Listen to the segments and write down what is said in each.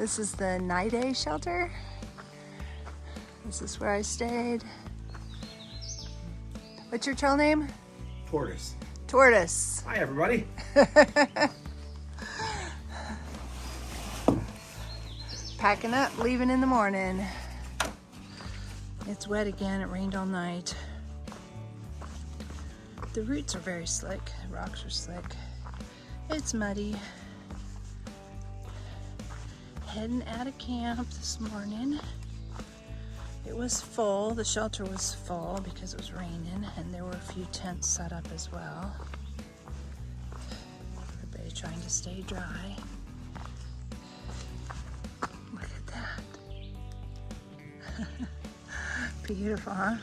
This is the Niday Shelter. This is where I stayed. What's your trail name? Tortoise. Tortoise. Hi, everybody. Packing up, leaving in the morning. It's wet again, it rained all night. The roots are very slick, the rocks are slick. It's muddy. Heading out of camp this morning. It was full, the shelter was full because it was raining, and there were a few tents set up as well. Everybody trying to stay dry. Look at that. Beautiful, huh?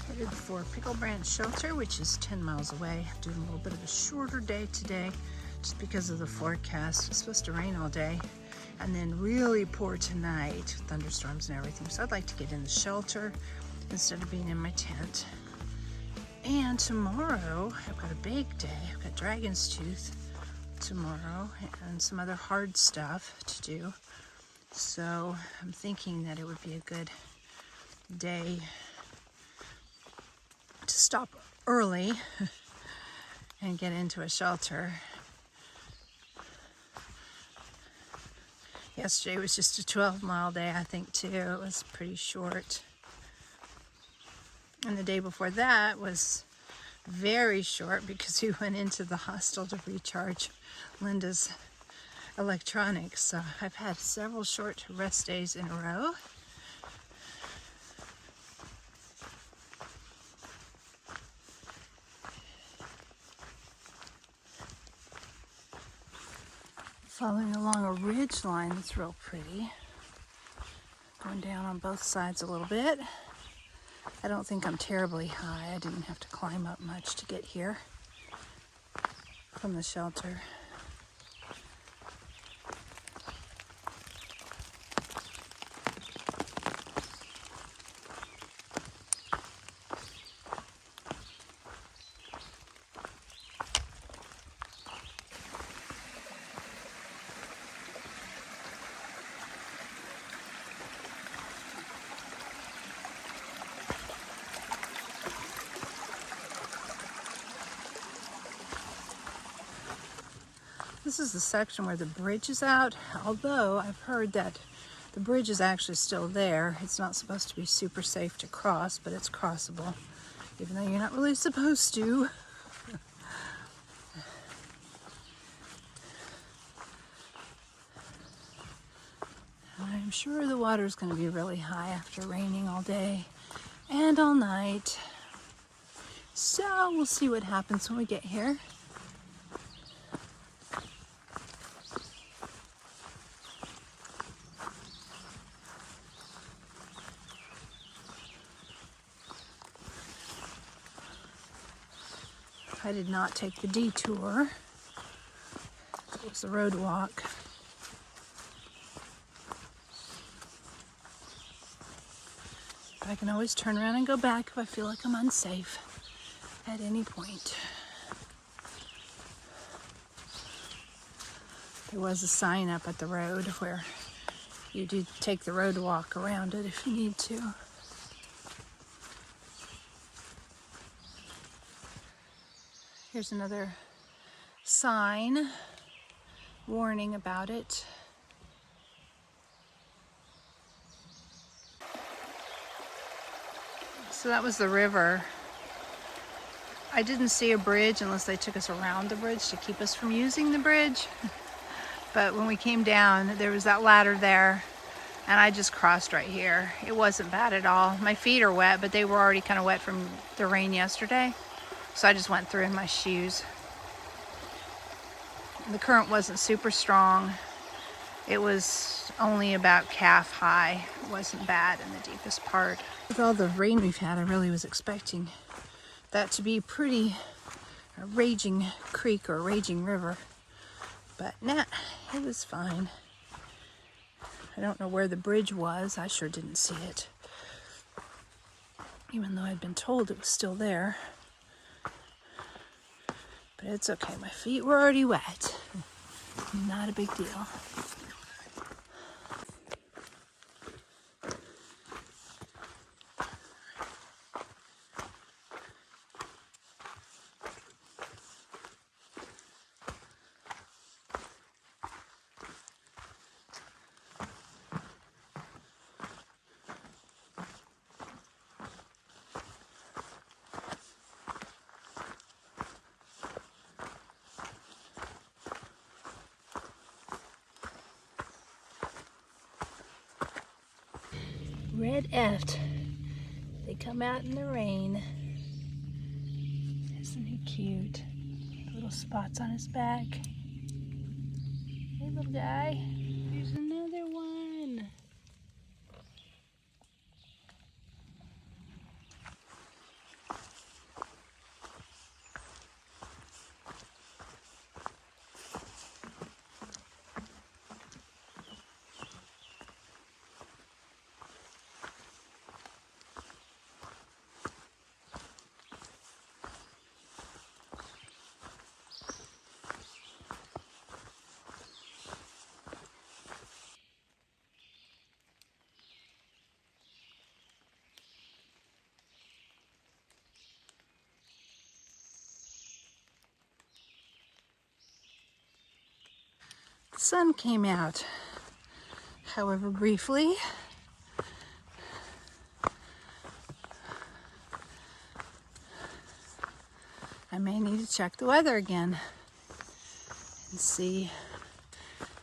Headed for Pickle Branch Shelter, which is 10 miles away. Doing a little bit of a shorter day today just because of the forecast. It's supposed to rain all day and then really pour tonight, thunderstorms and everything. So I'd like to get in the shelter instead of being in my tent. And tomorrow, I've got a big day. I've got Dragon's Tooth tomorrow and some other hard stuff to do. So I'm thinking that it would be a good day to stop early and get into a shelter. Yesterday was just a 12-mile day, I think, too. It was pretty short. And the day before that was very short because we went into the hostel to recharge Linda's electronics. So I've had several short rest days in a row. Following along a ridge line that's real pretty. Going down on both sides a little bit. I don't think I'm terribly high. I didn't have to climb up much to get here from the shelter. This is the section where the bridge is out, although I've heard that the bridge is actually still there. It's not supposed to be super safe to cross, but it's crossable, even though you're not really supposed to. I'm sure the water is going to be really high after raining all day and all night. So we'll see what happens when we get here. I did not take the detour. It was the road walk. But I can always turn around and go back if I feel like I'm unsafe at any point. There was a sign up at the road where you do take the road walk around it if you need to. Here's another sign warning about it. So that was the river. I didn't see a bridge unless they took us around the bridge to keep us from using the bridge. But when we came down, there was that ladder there, and I just crossed right here. It wasn't bad at all. My feet are wet, but they were already kind of wet from the rain yesterday. So I just went through in my shoes. The current wasn't super strong. It was only about calf high. It wasn't bad in the deepest part. With all the rain we've had, I really was expecting that to be pretty a raging creek or a raging river. But nah, it was fine. I don't know where the bridge was. I sure didn't see it. even though I'd been told it was still there. But it's okay, my feet were already wet. Not a big deal. Red Eft. They come out in the rain. Isn't he cute? Little spots on his back. Hey, little guy. There's another one. The sun came out, however briefly. I may need to check the weather again and see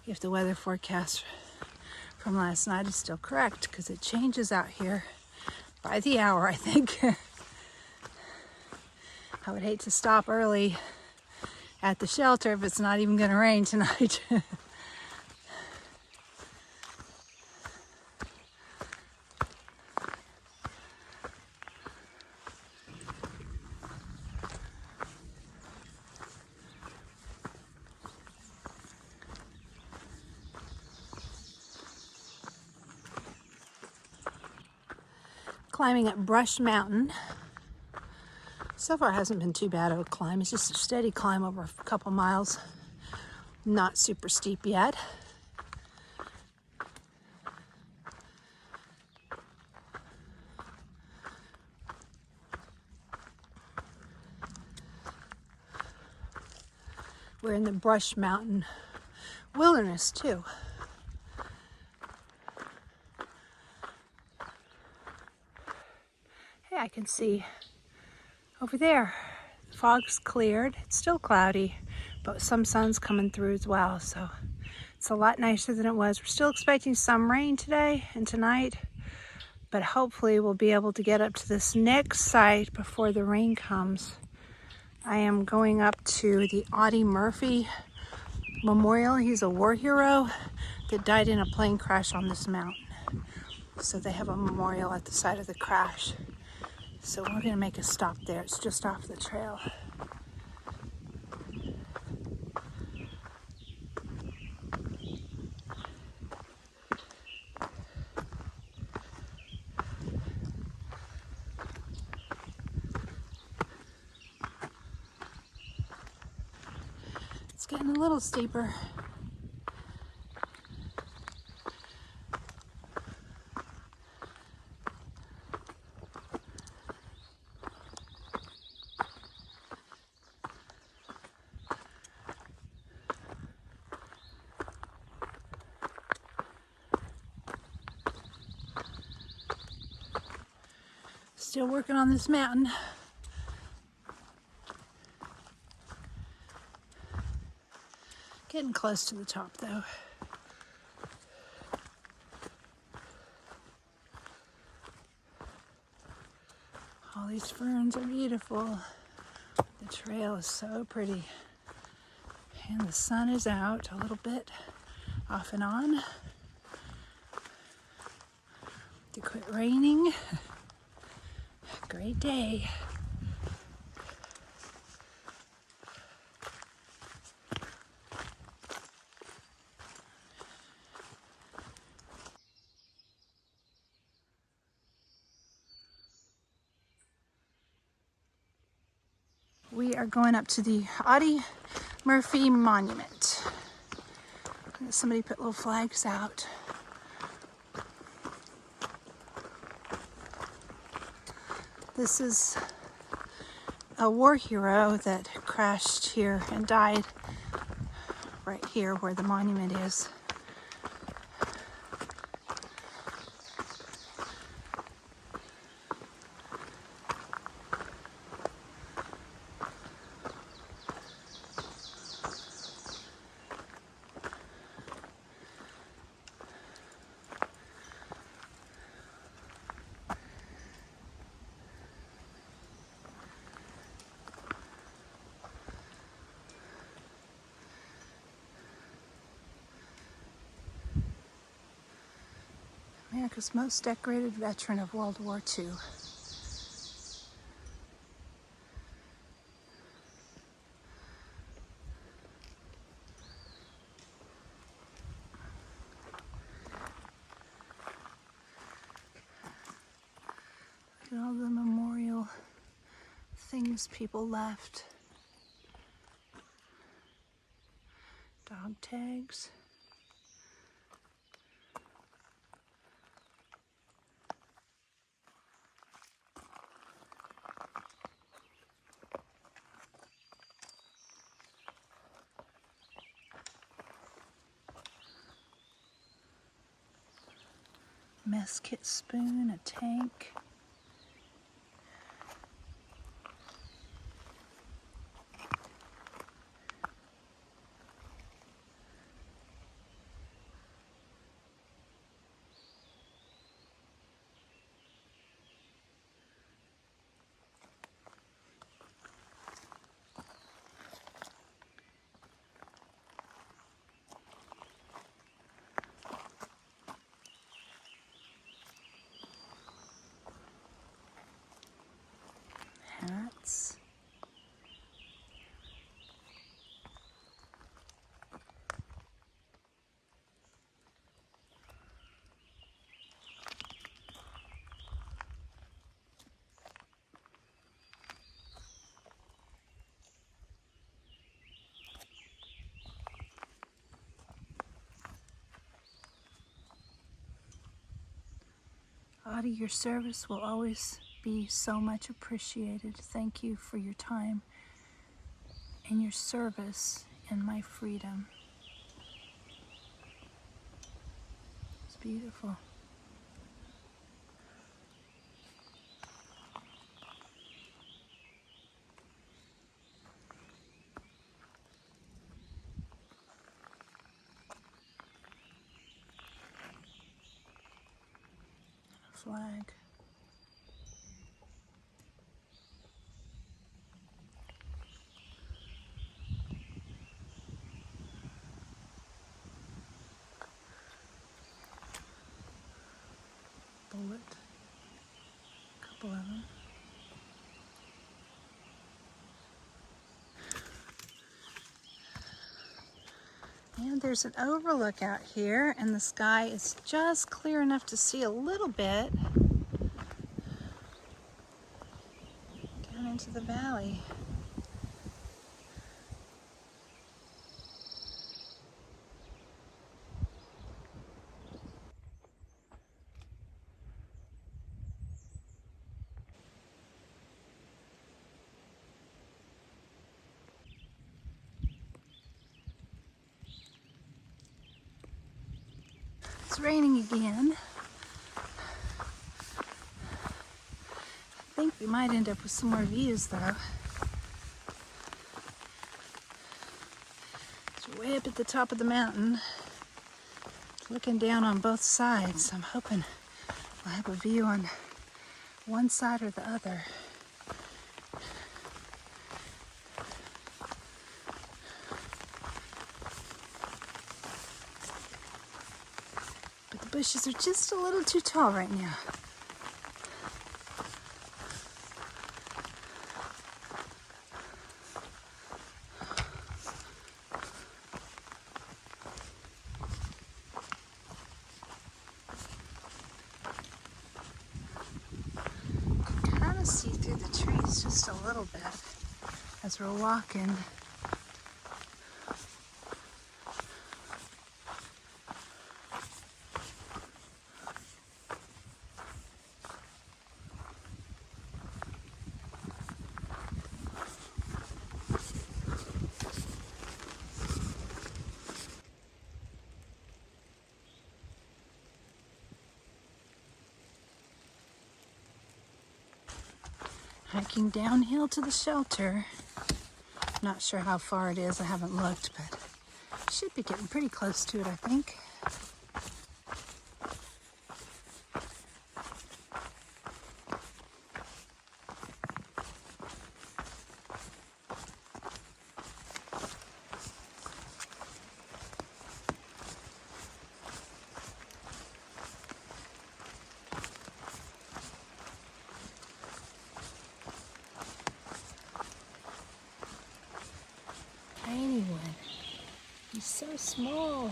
if the weather forecast from last night is still correct, because it changes out here by the hour, I think. I would hate to stop early at the shelter if it's not even going to rain tonight. Climbing up Brushy Mountain. So far hasn't been too bad of a climb. It's just a steady climb over a couple miles. Not super steep yet. We're in the Brushy Mountain wilderness too. Hey, I can see over there. The fog's cleared. It's still cloudy, but some sun's coming through as well, so it's a lot nicer than it was. We're still expecting some rain today and tonight, but hopefully we'll be able to get up to this next site before the rain comes. I am going up to the Audie Murphy Memorial. He's a war hero that died in a plane crash on this mountain. So they have a memorial at the side of the crash. So we're gonna make a stop there. It's just off the trail. It's getting a little steeper. Still working on this mountain. Getting close to the top though. All these ferns are beautiful. The trail is so pretty. And the sun is out a little bit off and on. To quit raining. Great day. We are going up to the Audie Murphy Monument. Somebody put little flags out. This is a war hero that crashed here and died right here where the monument is. America's most decorated veteran of World War II. Look at all the memorial things people left. Dog tags. Mess kit spoon, a tank. Hats. Audie, your service will always be so much appreciated. Thank you for your time and your service and my freedom. It's beautiful. Flag. Bullet. A couple of them. And there's an overlook out here, and the sky is just clear enough to see a little bit down into the valley. It's raining again. I think we might end up with some more views though. It's way up at the top of the mountain. It's looking down on both sides. I'm hoping we'll have a view on one side or the other. But the bushes are just a little too tall right now. See through the trees just a little bit. as we're walking. Hiking downhill to the shelter. Not sure how far it is, I haven't looked, but should be getting pretty close to it, I think. Tiny one. He's so small.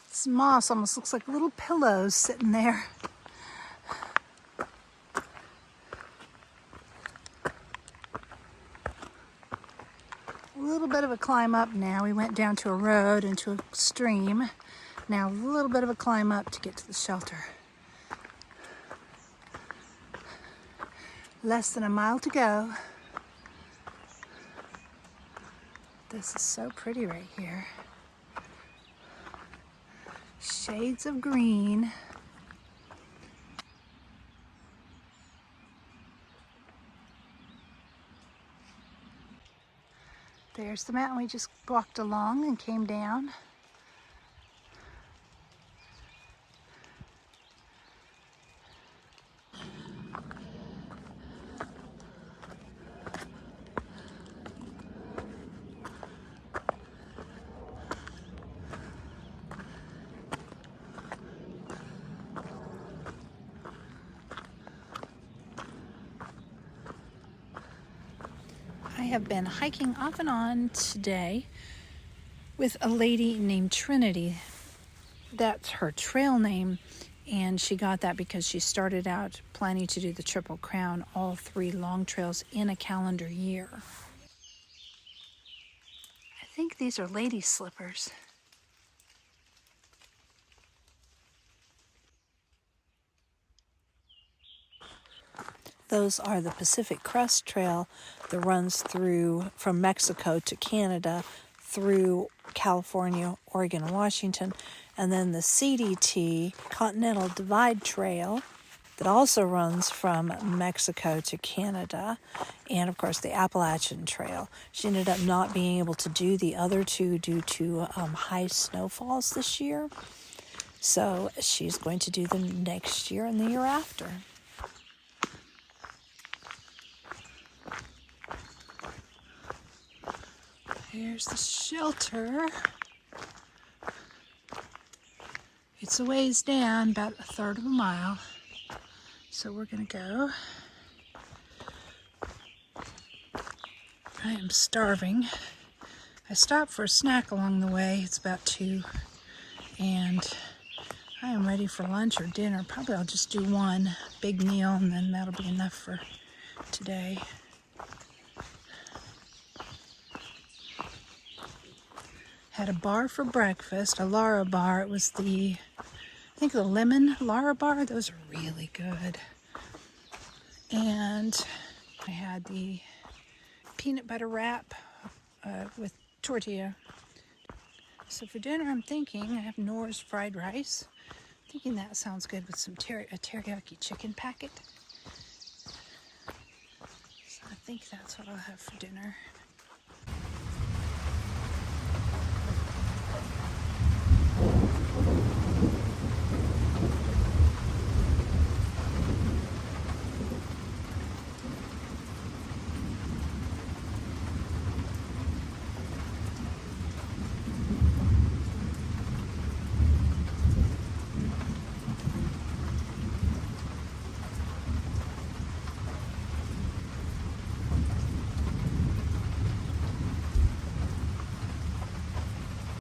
This moss almost looks like little pillows sitting there. A little bit of a climb up now. We went down to a road into a stream. Now a little bit of a climb up to get to the shelter. Less than a mile to go. This is so pretty right here. Shades of green. There's the mountain we just walked along and came down. I have been hiking off and on today with a lady named Trinity. That's her trail name, and she got that because she started out planning to do the Triple Crown, all 3 long trails in a calendar year. I think these are lady slippers. Those are the Pacific Crest Trail that runs through from Mexico to Canada, through California, Oregon, and Washington, and then the CDT, Continental Divide Trail, that also runs from Mexico to Canada, and of course the Appalachian Trail. She ended up not being able to do the other 2 due to high snowfalls this year, so she's going to do them next year and the year after. Here's the shelter. It's a ways down, about a third of a mile. So we're gonna go. I am starving. I stopped for a snack along the way. It's about 2, and I am ready for lunch or dinner. Probably I'll just do one big meal, and then that'll be enough for today. Had a bar for breakfast, a Lara bar. It was I think the lemon Lara bar. Those are really good. And I had the peanut butter wrap with tortilla. So for dinner, I'm thinking I have Nora's fried rice. Thinking that sounds good with some a teriyaki chicken packet. So I think that's what I'll have for dinner.